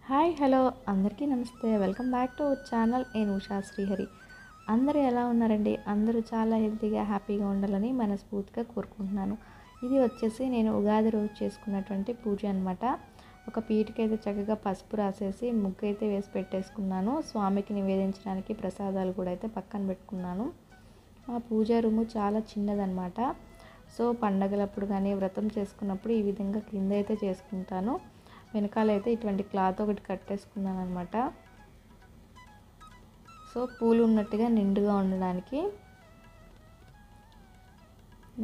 Hi hello అందరికీ నమస్తే. Welcome back to our channel. నేను ఉషా శ్రీహరి. అందరూ ఎలా ఉన్నారండి? అందరూ చాలా హెల్తీగా హ్యాపీగా ఉండాలని మనస్ఫూర్తిగా కోరుకుంటున్నాను. ఇది వచ్చేసి నేను ఉగాది రోజు చేసుకున్నటువంటి పూజ అనమాట. ఒక పీటకైతే చక్కగా పసుపు రాసేసి ముగ్గు అయితే వేసి పెట్టేసుకున్నాను. స్వామికి నివేదించడానికి ప్రసాదాలు కూడా అయితే పక్కన పెట్టుకున్నాను. ఆ పూజా రూము చాలా చిన్నదనమాట. సో పండగలప్పుడు కానీ వ్రతం చేసుకున్నప్పుడు ఈ విధంగా కింద అయితే చేసుకుంటాను. వెనకాలైతే ఇటువంటి క్లాత్ ఒకటి కట్టేసుకున్నాను అనమాట. సో పూలు ఉన్నట్టుగా నిండుగా ఉండడానికి.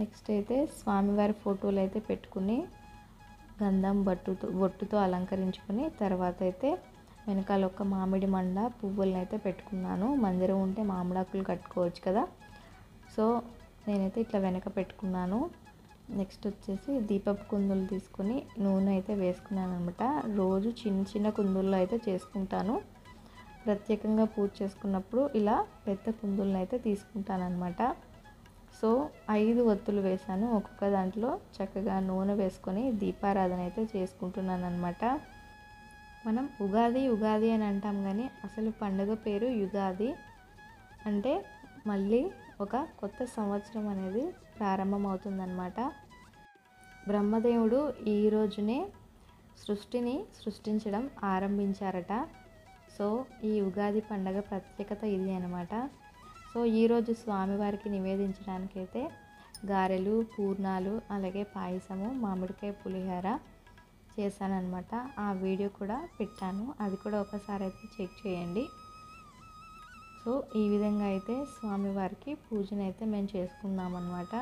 నెక్స్ట్ అయితే స్వామివారి ఫోటోలు అయితే పెట్టుకుని గంధం బొట్టుతో అలంకరించుకొని తర్వాత అయితే వెనకాల ఒక మామిడి మండ పువ్వులను అయితే పెట్టుకున్నాను. మందిరం ఉంటే మామిడాకులు కట్టుకోవచ్చు కదా. సో నేనైతే ఇట్లా వెనక పెట్టుకున్నాను. నెక్స్ట్ వచ్చేసి దీపపు కుందులు తీసుకొని నూనె అయితే వేసుకున్నాను అనమాట. రోజు చిన్న చిన్న కుందుల్లో అయితే చేసుకుంటాను. ప్రత్యేకంగా పూజ చేసుకున్నప్పుడు ఇలా పెద్ద కుందులను అయితే తీసుకుంటాను అనమాట. సో 5 ఒత్తులు వేసాను. ఒక్కొక్క దాంట్లో చక్కగా నూనె వేసుకొని దీపారాధన అయితే చేసుకుంటున్నాను అనమాట. మనం ఉగాది అని అంటాం కానీ అసలు పండుగ పేరు యుగాది. అంటే మళ్ళీ ఒక కొత్త సంవత్సరం అనేది ప్రారంభం అవుతుందన్నమాట. బ్రహ్మదేవుడు ఈ రోజునే సృష్టిని సృష్టించడం ఆరంభించారట. సో ఈ ఉగాది పండగ ప్రత్యేకత ఇది అనమాట. సో ఈరోజు స్వామివారికి నివేదించడానికైతే గారెలు, పూర్ణాలు, అలాగే పాయసము, మామిడికాయ పులిహోర చేశానన్నమాట. ఆ వీడియో కూడా పెట్టాను, అది కూడా ఒకసారి అయితే చెక్ చేయండి. సో ఈ విధంగా అయితే స్వామివారికి పూజనైతే మేము చేసుకున్నాం అన్నమాట.